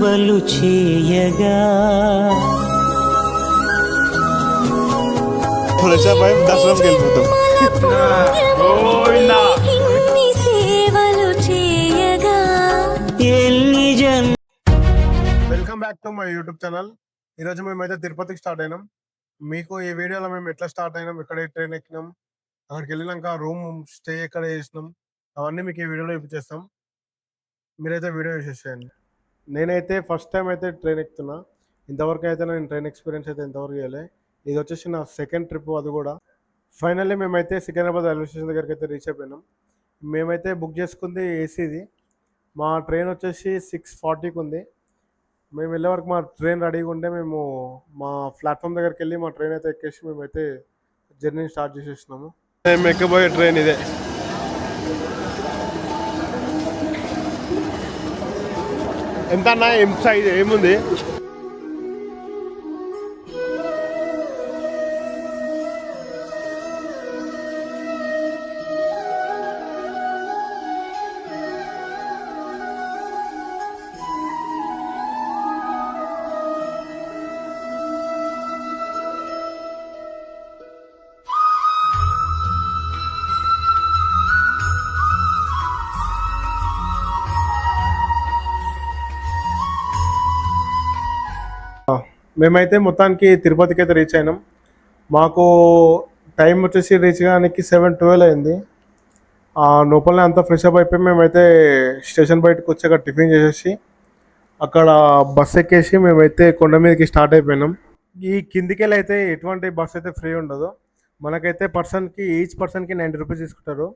సేవలు చేయగా దర్శనంకి వెళ్ళిపోతాం. సేవలు చేయగా ఎన్ని Jan. Welcome back to my YouTube channel. ఈరోజు మేమైతే తిరుపతికి స్టార్ట్ అయినాం. మీకు ఈ వీడియోలో మేము ఎట్లా స్టార్ట్ అయినాం, ఎక్కడ ట్రైన్ ఎక్కినాం, అక్కడికి వెళ్ళినాక రూమ్ స్టే ఎక్కడ చేసినాం, అవన్నీ మీకు ఈ వీడియోలో చూపించేస్తాం. మీరైతే వీడియో చూసేసేయండి. నేనైతే ఫస్ట్ టైం అయితే ట్రైన్ ఎక్కుతున్నా. ఇంతవరకు అయితే నేను ట్రైన్ ఎక్స్పీరియన్స్ అయితే ఇంతవరకు చేయలే. ఇది వచ్చేసి నా సెకండ్ ట్రిప్, అది కూడా. ఫైనల్లీ మేమైతే సికింద్రాబాద్ రైల్వే స్టేషన్ దగ్గరికి అయితే రీచ్ అయిపోయినాం. మేమైతే బుక్ చేసుకుంది ఏసీది. మా ట్రైన్ వచ్చేసి 6:40కి ఉంది. మేము వెళ్ళే వరకు మా ట్రైన్ రెడీగా ఉంటే మేము మా ప్లాట్ఫామ్ దగ్గరికి వెళ్ళి మా ట్రైన్ అయితే ఎక్కేసి మేమైతే జర్నీ స్టార్ట్ చేసేసినాము. మేము ఎక్కబోయే ట్రైన్ ఇదే. ఎంత అన్నా సైజ్ ఏముంది? మేమైతే మొత్తానికి తిరుపతికి అయితే రీచ్ అయినాం. మాకు టైం వచ్చేసి రీచ్ కానికి 7:12 అయింది. లోపలనే అంతా ఫ్రెష్ అప్ అయిపోయి మేమైతే స్టేషన్ బయటకు వచ్చి అక్కడ టిఫిన్ చేసేసి అక్కడ బస్ ఎక్కేసి మేమైతే కొండ మీదకి స్టార్ట్ అయిపోయినాం. ఈ కిందికి వెళ్ళి అయితే ఎటువంటి బస్ అయితే ఫ్రీ ఉండదు. మనకైతే ఈచ్ పర్సన్కి 90 రూపీస్ తీసుకుంటారు.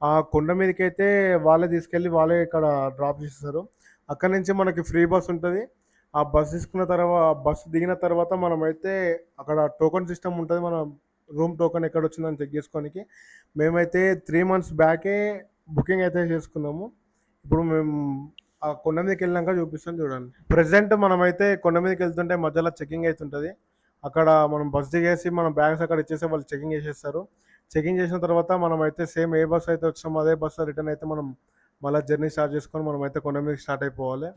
ఆ కొండ మీదకి అయితే వాళ్ళే తీసుకెళ్ళి వాళ్ళే ఇక్కడ డ్రాప్ చేస్తారు. అక్కడ నుంచి మనకి ఫ్రీ బస్ ఉంటుంది. ఆ బస్ తీసుకున్న తర్వాత, బస్సు దిగిన తర్వాత మనమైతే అక్కడ టోకెన్ సిస్టమ్ ఉంటుంది. మన రూమ్ టోకెన్ ఎక్కడ వచ్చిందని చెక్ చేసుకోనికి మేమైతే 3 months బ్యాకే బుకింగ్ అయితే చేసుకున్నాము. ఇప్పుడు మేము ఆ కొండ మీదకి వెళ్ళినాక చూపిస్తాం, చూడండి. ప్రజెంట్ మనమైతే కొండ మీదకి వెళ్తుంటే మధ్యలో చెకింగ్ అవుతుంటుంది. అక్కడ మనం బస్ దిగేసి మన బ్యాగ్స్ అక్కడ ఇచ్చేసి వాళ్ళు చెకింగ్ చేసేస్తారు. చెకింగ్ చేసిన తర్వాత మనమైతే సేమ్ ఏ బస్ అయితే వచ్చామో అదే బస్సులో రిటర్న్ అయితే మనం మళ్ళీ జర్నీ స్టార్ట్ చేసుకొని మనమైతే కొండ మీద స్టార్ట్ అయిపోవాలి.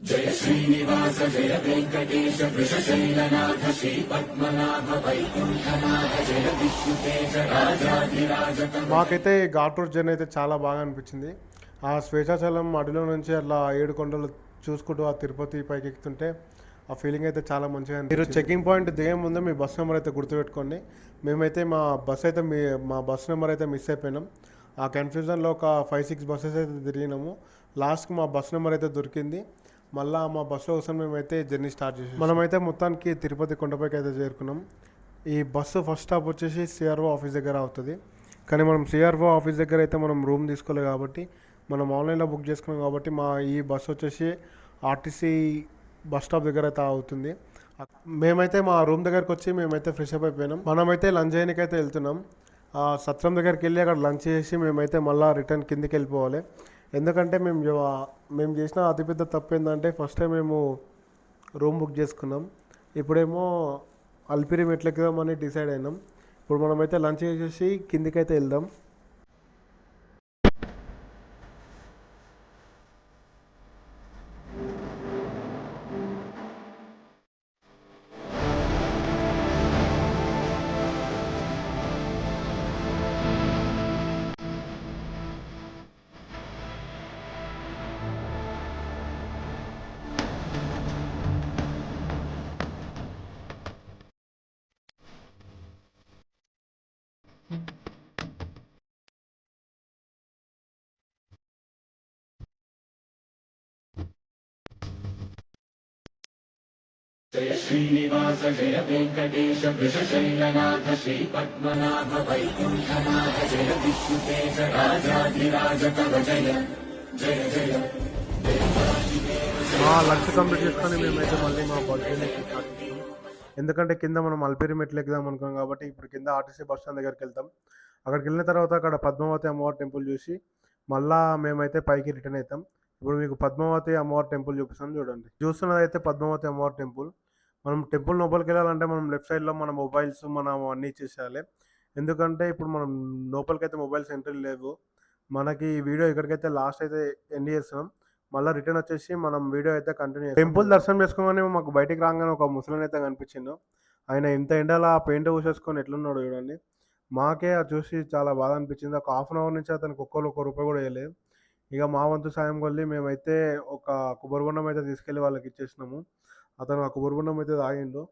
మాకైతే ఘాట్ రోడ్ జర్నీ అయితే చాలా బాగా అనిపించింది. ఆ శేషాచలం అడవిలో నుంచి అట్లా 7 కొండలు చూసుకుంటూ ఆ తిరుపతి పైకి ఎక్కుతుంటే ఆ ఫీలింగ్ అయితే చాలా మంచిగా అనిపించింది. మీరు చెకింగ్ పాయింట్ దిగే ముందు మీ బస్ నెంబర్ అయితే గుర్తుపెట్టుకోండి. మేమైతే మా బస్ నెంబర్ అయితే మిస్ అయిపోయినాం. ఆ కన్ఫ్యూజన్లో ఒక 5-6 బస్సెస్ అయితే తిరిగినాము. లాస్ట్కి మా బస్ నెంబర్ అయితే దొరికింది. మళ్ళీ మా బస్సులో కోసం మేమైతే జర్నీ స్టార్ట్ చేసాం. మనమైతే మొత్తానికి తిరుపతి కొండపైకి అయితే చేరుకున్నాం. ఈ బస్సు ఫస్ట్ స్టాప్ వచ్చేసి సిఆర్ఓ ఆఫీస్ దగ్గర అవుతుంది. కానీ మనం సిఆర్ఓ ఆఫీస్ దగ్గర అయితే మనం రూమ్ తీసుకోలేదు కాబట్టి మనం ఆన్లైన్లో బుక్ చేసుకున్నాం కాబట్టి ఈ బస్సు వచ్చేసి ఆర్టీసీ బస్ స్టాప్ దగ్గర అయితే అవుతుంది. మేమైతే మా రూమ్ దగ్గరకు వచ్చి మేమైతే ఫ్రెష్ అప్ అయిపోయినాం. మనమైతే లంచ్ చేయడానికి అయితే వెళ్తున్నాం. సత్రం దగ్గరికి వెళ్ళి అక్కడ లంచ్ చేసి మేమైతే మళ్ళీ రిటర్న్ కిందికి వెళ్ళిపోవాలి. ఎందుకంటే మేము చేసిన అతిపెద్ద తప్పు ఏంటంటే ఫస్ట్ టైం మేము రూమ్ బుక్ చేసుకున్నాం. ఇప్పుడేమో అల్పిరి మెట్లు ఎక్కుదామని డిసైడ్ అయినాం. ఇప్పుడు మనమైతే లంచ్ చేసేసి కిందికైతే వెళ్దాం. జయ శ్రీనివాస జయ వెంకటేశ వృషశైలనాథ శ్రీ పద్మనాభ వైకుంఠనాథ జయ విష్ణుతేజ రాజాధిరాజ తవ జయ జయ జయ. లంచ్ కంప్లీట్ చేసుకొని మేమైతే మళ్ళీ మా బర్త్డే స్టార్ట్ చేస్తాం. ఎందుకంటే కింద మనం అల్పిరి మెట్లు ఎక్కుదాం అనుకున్నాం కాబట్టి ఇప్పుడు కింద ఆర్టీసీ బస్ స్టాండ్ దగ్గరికి వెళ్తాం. అక్కడికి వెళ్ళిన తర్వాత అక్కడ పద్మావతి అమ్మవారి టెంపుల్ చూసి మళ్ళీ మేమైతే పైకి రిటర్న్ అవుతాం. ఇప్పుడు మీకు పద్మావతి అమ్మవారి టెంపుల్ చూపిస్తాను, చూడండి. చూస్తున్నది అయితే పద్మావతి అమ్మవారి టెంపుల్. మనం టెంపుల్ లోపలికి వెళ్ళాలంటే మనం లెఫ్ట్ సైడ్లో మన మొబైల్స్ మనం అన్నీ ఇచ్చేసేయాలి. ఎందుకంటే ఇప్పుడు మనం లోపలికైతే మొబైల్స్ ఎంట్రీ లేవు. మనకి ఈ వీడియో ఇక్కడికైతే లాస్ట్ అయితే ఎండ్ చేస్తున్నాం. మళ్ళీ రిటర్న్ వచ్చేసి మనం వీడియో అయితే కంటిన్యూ చేస్తాం. టెంపుల్ దర్శనం చేసుకోగానే మాకు బయటికి రాగానే ఒక ముసలిని అయితే కనిపించిండు. ఆయన ఇంత ఎండలా పెయింట్ పూసేసుకొని ఎట్లున్నాడు చూడండి. మాకే అది చూసి చాలా బాధ అనిపించింది. ఒక హాఫ్ అన్ అవర్ నుంచి అతనికి ఒక్క రూపాయి కూడా వేయలేదు. ఇక మా వంతు సాయం కొద్ది మేమైతే ఒక కొబ్బరి బొండం అయితే తీసుకెళ్ళి వాళ్ళకి ఇచ్చేసినాము. అతను ఆ కొబ్బరి బొండం అయితే తాగిండు.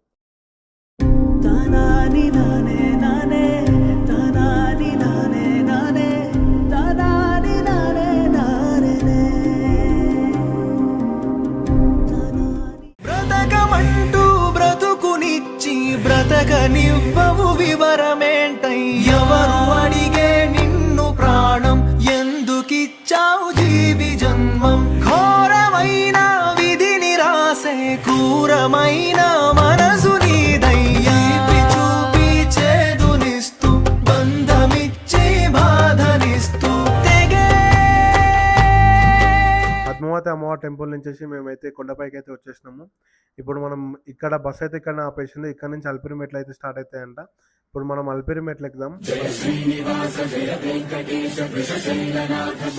బ్రతకమంటూ బ్రతుకునిచ్చి బ్రతకనివ్వవు వివరమేంటై ఎవరు అడిగే నిన్ను ప్రాణం ఎందుకిచ్చావు జీవి జన్మం ఘోరమైన విధిని రాసే క్రూరమైన మనసు నీదయ్యా చూపి చేదునిస్తూ బంధమిచ్చి బాధనిస్తూ పద్మావతి అమ్మవారి టెంపుల్ నుంచి మేమైతే కొండపైకి అయితే వచ్చేసినాము. ఇప్పుడు మనం ఇక్కడ బస్ అయితే ఇక్కడ ఆపేసింది. ఇక్కడ నుంచి అల్పిరి మెట్లు అయితే స్టార్ట్ అవుతాయంట. ఇప్పుడు మనం అల్పిరి మెట్లు ఎక్కుదాం.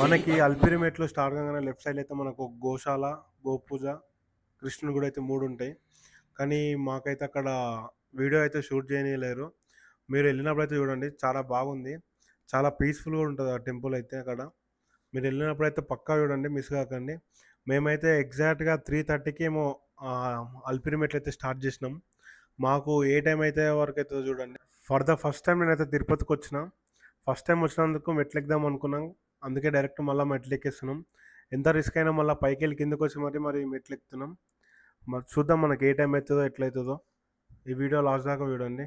మనకి అల్పిరి మెట్లు స్టార్ట్ కాగానే లెఫ్ట్ సైడ్ అయితే మనకు గోశాల, గోపూజ, కృష్ణుడు కూడా అయితే 3 ఉంటాయి. కానీ మాకైతే అక్కడ వీడియో అయితే షూట్ చేయలేరు. మీరు వెళ్ళినప్పుడు అయితే చూడండి, చాలా బాగుంది. చాలా పీస్ఫుల్గా ఉంటుంది ఆ టెంపుల్ అయితే. అక్కడ మీరు వెళ్ళినప్పుడు అయితే పక్కా చూడండి, మిస్ కాకండి. మేమైతే ఎగ్జాక్ట్గా 3:30కి ఏమో అల్పిరి మెట్లు అయితే స్టార్ట్ చేసినాం. మాకు ఏ టైం అయితే వరకు అవుతుందో చూడండి. ఫర్ ద ఫస్ట్ టైం నేనైతే తిరుపతికి వచ్చిన. ఫస్ట్ టైం వచ్చినందుకు మెట్లు ఎక్కుదాం అనుకున్నాం. అందుకే డైరెక్ట్ మళ్ళీ మెట్లు ఎక్కేస్తున్నాం. ఎంత రిస్క్ అయినా మళ్ళీ పైకి వెళ్ళి కిందకి వచ్చి మరి మెట్లు ఎక్కుతున్నాం. మరి చూద్దాం మనకి ఏ టైం అవుతుందో ఎట్లయితుందో. ఈ వీడియో లాస్ట్ దాకా చూడండి.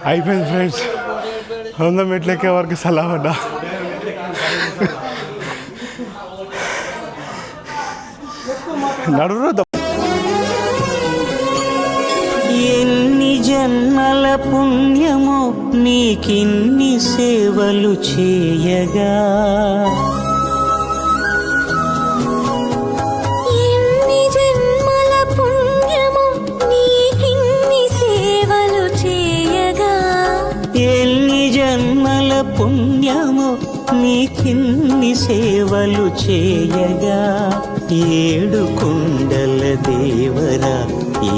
అయిపోయింది ఫ్రెండ్స్, 100 మెట్లు ఎక్కే వరకు సలాపడ్డా. నడురు ఎన్ని జన్మల పుణ్యమో నీకిన్ని సేవలు చేయగా, ఎన్ని జన్మల పుణ్యమో నీకిన్ని సేవలు చేయగా, ఎన్ని జన్మల పుణ్యమో నీకిన్ని సేవలు చేయగా, 7 కొండల దేవరా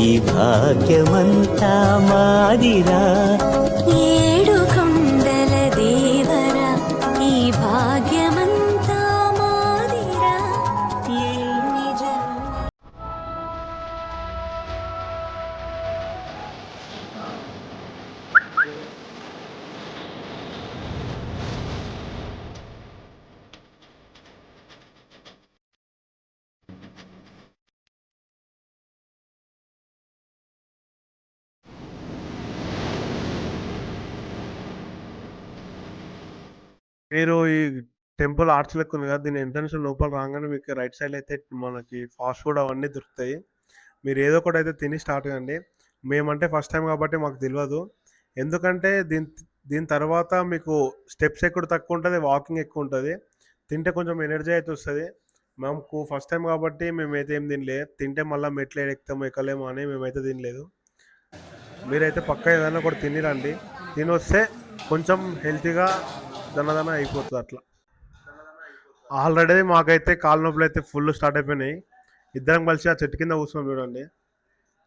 ఈ భాగ్యమంతా మాదిరా, 7 కొండల దేవరా ఈ భాగ్యమంతా మాదిరా. ఎన్ని జన్మ మీరు ఈ టెంపుల్ ఆర్చ్ లెక్క ఉంది కదా, దీని ఎంట్రన్స్ లోపల రాగానే మీకు రైట్ సైడ్ అయితే మనకి ఫాస్ట్ ఫుడ్ అవన్నీ దొరుకుతాయి. మీరు ఏదో ఒకటి అయితే తిని స్టార్ట్ కండి. మేమంటే ఫస్ట్ టైం కాబట్టి మాకు తెలియదు. ఎందుకంటే దీని తర్వాత మీకు స్టెప్స్ ఎక్కువ తక్కువ ఉంటుంది, వాకింగ్ ఎక్కువ ఉంటుంది. తింటే కొంచెం ఎనర్జీ అయితే వస్తుంది. మాకు ఫస్ట్ టైం కాబట్టి మేమైతే ఏం తినలేదు. తింటే మళ్ళీ మెట్లు ఎక్కుతాము ఎక్కలేము అని మేమైతే తినలేదు. మీరైతే పక్కా ఏదైనా ఒకటి తినిరండి. తిని వస్తే కొంచెం హెల్తీగా దన్నదన అయిపోతుంది. అట్లా ఆల్రెడీ మాకైతే కాళ్ళ నొప్పులు అయితే ఫుల్ స్టార్ట్ అయిపోయినాయి. ఇద్దరం కలిసి ఆ చెట్టు కింద కూర్చున్నాం చూడండి.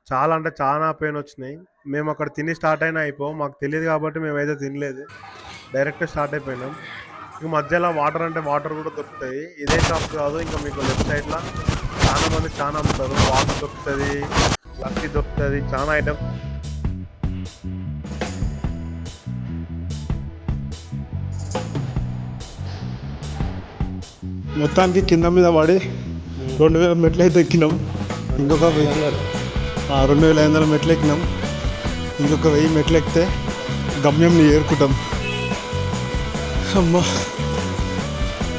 చాలా అంటే చాలా పెయిన్ వచ్చినాయి. మేము అక్కడ తిని స్టార్ట్ అయినా మాకు తెలియదు కాబట్టి మేమైతే తినలేదు, డైరెక్ట్ స్టార్ట్ అయిపోయినాం. ఇంక మధ్యలో వాటర్ అంటే వాటర్ కూడా దొరుకుతాయి. ఇదే షాప్ కాదు, ఇంకా మీకు లెఫ్ట్ సైడ్లో చాలా మంది చాలా అమ్ముతారు. వాటర్ దొరుకుతుంది, లస్సీ దొరుకుతుంది, చాలా ఐటమ్. మొత్తానికి కింద మీద పడి 2000 మెట్లు అయితే ఎక్కినాం. ఇంకొక 2500 మెట్లు ఎక్కినాం. ఇంకొక 1000 మెట్లు ఎక్కితే గమ్యంని ఏరుకుంటాం. అమ్మా,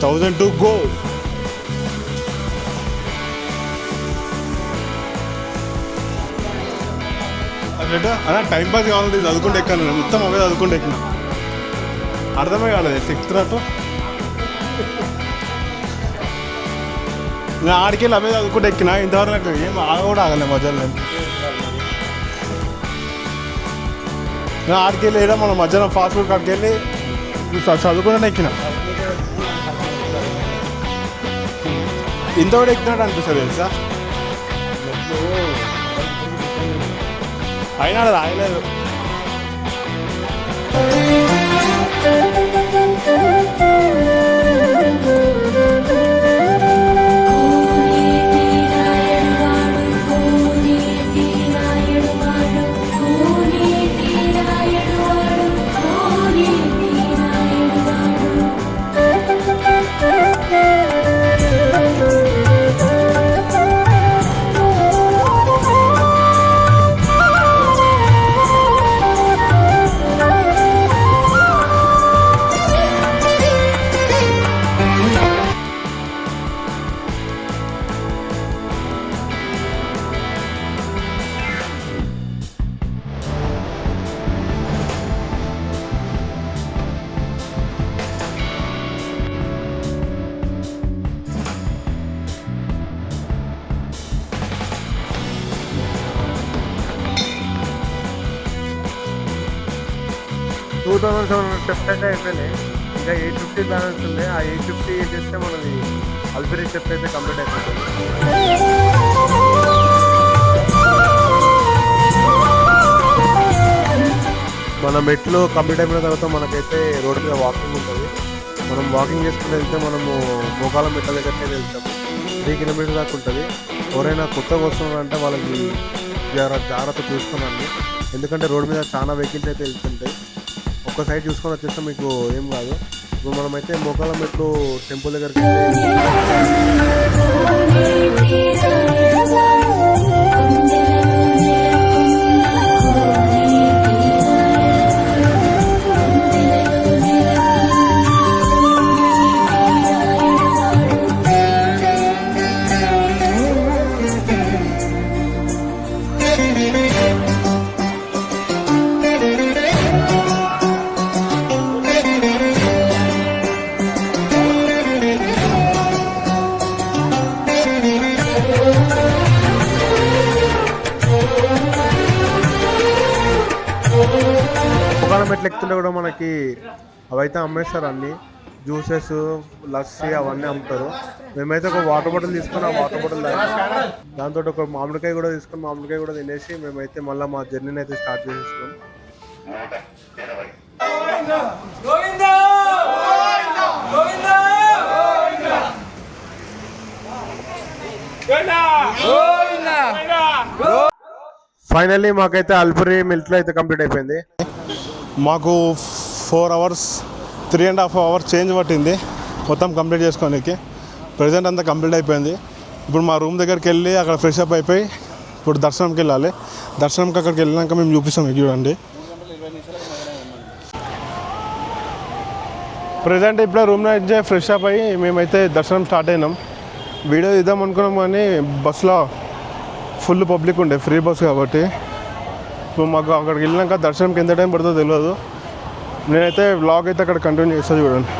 1000 టు గో. అలా టైం పాస్ కావాలంటే చదువుకుంటే ఎక్కాను. మొత్తం అవే చదువుకుంటే ఎక్కినా. అర్థమే కాలేదు 6th రాటు. నేను ఆడికెళ్ళి అవే చదువుకుంటే ఎక్కినా. ఇంతవరకు నాకు ఏం ఆగ కూడా ఆగలే మధ్యలో. నేను నేను ఆడికి వెళ్ళి వేయడం మనం మధ్యాహ్నం ఫాస్ట్ ఫుడ్ కాడికి వెళ్ళి చదువుకునే ఎక్కిన ఇంత కూడా ఎక్కినట్టు అనిపిస్తుంది తెలుసా అయినా అది రాయలేదు స్టెప్స్ అయితే అయిపోయినాయి ఇంకా 850 బ్యాలెన్స్ ఉంది ఆ 850 చేస్తే మనది అల్పిరి స్టెప్ అయితే కంప్లీట్ అయిపోతుంది మన మెట్లు కంప్లీట్ అయిపోయిన తర్వాత మనకైతే రోడ్డు మీద వాకింగ్ ఉంటుంది మనం వాకింగ్ చేసుకుని వెళ్తే మనము మోకాల మెట్ల దగ్గరికి వెళ్తాము 3 కిలోమీటర్ దాకా ఉంటుంది ఎవరైనా కొత్తగా వస్తున్నారంటే వాళ్ళకి జాగ్రత్త చూసుకోనండి ఎందుకంటే రోడ్డు మీద చాలా వెహికల్స్ అయితే వెళ్తుంటాయి ఒక్క సైడ్ చూసుకొని వచ్చేస్తే మీకు ఏం కాదు ఇప్పుడు మనమైతే మోకాల మెట్లు టెంపుల్ దగ్గరికి మెట్లు ఎక్కుతుంటే కూడా మనకి అవైతే అమ్మేస్తారు అన్ని జ్యూసెస్ లస్సీ అవన్నీ అమ్ముతారు మేమైతే ఒక వాటర్ బాటిల్ తీసుకుని ఆ వాటర్ బాటిల్ దాంతో ఒక మామిడికాయ కూడా తీసుకుని మామిడికాయ కూడా తినేసి మేమైతే మళ్ళీ మా జర్నీని అయితే స్టార్ట్ చేసేస్తాం ఫైనల్లీ మాకైతే అల్పురి మిల్క్లో అయితే కంప్లీట్ అయిపోయింది మాకు 4 hours 3.5 hours చేంజ్ పట్టింది మొత్తం కంప్లీట్ చేసుకోనికి ప్రజెంట్ అంతా కంప్లీట్ అయిపోయింది ఇప్పుడు మా రూమ్ దగ్గరికి వెళ్ళి అక్కడ ఫ్రెష్ అప్ అయిపోయి ఇప్పుడు దర్శనంకి వెళ్ళాలి దర్శనంకి అక్కడికి వెళ్ళినాక మేము చూపిస్తాం చూడండి ప్రజెంట్ ఇప్పుడే రూమ్ నుంచి ఫ్రెష్ అప్ అయ్యి మేమైతే దర్శనం స్టార్ట్ అయినాం వీడియో ఇద్దాం అనుకున్నాం కానీ బస్సులో ఫుల్ పబ్లిక్ ఉండే ఫ్రీ బస్ కాబట్టి ఇప్పుడు మాకు అక్కడికి వెళ్ళినాక దర్శనంకి ఎంత టైం పడుతుందో తెలియదు నేనైతే వ్లాగ్ అయితే అక్కడ కంటిన్యూ చేస్తా చూడండి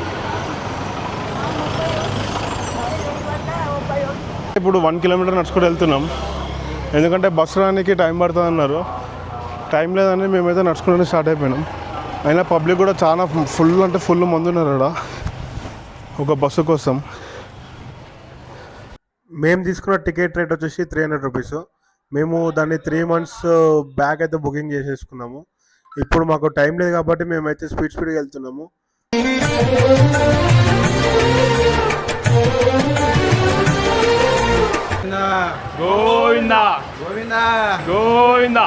ఇప్పుడు 1 kilometer నడుచుకుంటూ వెళ్తున్నాం ఎందుకంటే బస్సు రానికి టైం పడుతుంది అన్నారు టైం లేదని మేమైతే నడుచుకుంటూ స్టార్ట్ అయిపోయినాం అయినా పబ్లిక్ కూడా చాలా ఫుల్ అంటే ఫుల్ మంది ఉన్నారు అక్కడ ఒక బస్సు కోసం మేము తీసుకున్న టికెట్ రేట్ వచ్చేసి 300 రూపీస్ మేము దాన్ని 3 months బ్యాక్ అయితే బుకింగ్ చేసేసుకున్నాము ఇప్పుడు మాకు టైం లేదు కాబట్టి మేమైతే స్పీడ్గా వెళ్తున్నాము గోవిందా గోవిందా గోవిందా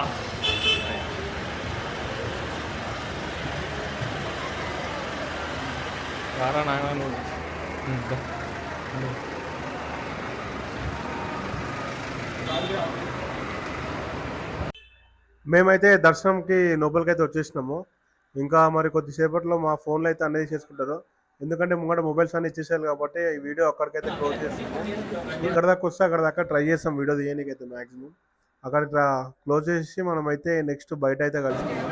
మేమైతే దర్శనంకి లోపలికి అయితే వచ్చేసినాము ఇంకా మరి కొద్దిసేపట్లో మా ఫోన్లో అయితే అనేది చేసుకుంటారు ఎందుకంటే ముంగట మొబైల్స్ అన్ని ఇచ్చేసారు కాబట్టి ఈ వీడియో అక్కడికైతే క్లోజ్ చేస్తాము ఇక్కడ దాకా వస్తే అక్కడ దాకా ట్రై చేస్తాం వీడియో తీయడానికైతే మ్యాక్సిమం అక్కడ క్లోజ్ చేసి మనమైతే నెక్స్ట్ బయట అయితే కలుసుకుంటాం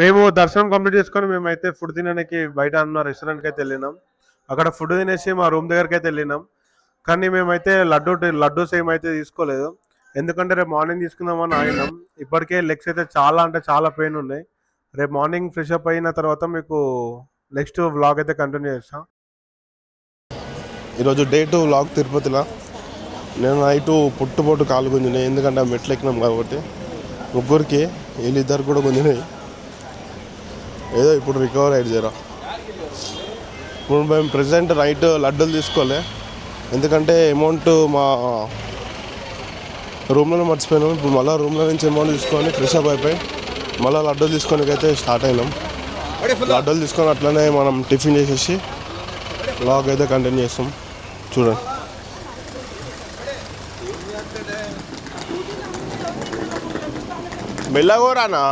మేము దర్శనం కంప్లీట్ చేసుకొని మేమైతే ఫుడ్ తినడానికి బయట ఉన్న రెస్టారెంట్కి అయితే వెళ్ళినాం. అక్కడ ఫుడ్ తినేసి మా రూమ్ దగ్గరికి అయితే వెళ్ళినాం. కానీ మేమైతే లడ్డూస్ ఏమైతే తీసుకోలేదు, ఎందుకంటే రేపు మార్నింగ్ తీసుకుందామని ఆగినాం. ఇప్పటికే లెగ్స్ అయితే చాలా అంటే చాలా పెయిన్ ఉన్నాయి. రేపు మార్నింగ్ ఫ్రెష్ అప్ అయిన తర్వాత మీకు నెక్స్ట్ వ్లాగ్ అయితే కంటిన్యూ చేస్తాం. ఈరోజు డే 2 వ్లాగ్ తిరుపతిలో. నేను నైటు పుట్టుబొట్టు కాలు గుంజినాయి, ఎందుకంటే ఆ మెట్లు ఎక్కినాం కాబట్టి. ముగ్గురికి వీళ్ళిద్దరు కూడా గుంజినాయి. ఏదో ఇప్పుడు రికవర్ అయ్యి జరా. ఇప్పుడు మేము ప్రెసెంట్ నైట్ లడ్డూలు తీసుకోలే, ఎందుకంటే అమౌంట్ మా రూమ్లో మర్చిపోయినాం. ఇప్పుడు మళ్ళీ రూమ్లో నుంచి అమౌంట్ తీసుకొని ఫ్రెష్ అప్ అయిపోయి మళ్ళీ లడ్డూలు తీసుకోనికి అయితే స్టార్ట్ అయినాం. లడ్డూలు తీసుకొని అట్లనే మనం టిఫిన్ చేసేసి వ్లాగ్ అయితే కంటిన్యూ చేస్తాం. చూడండి. మెల్లగోరానా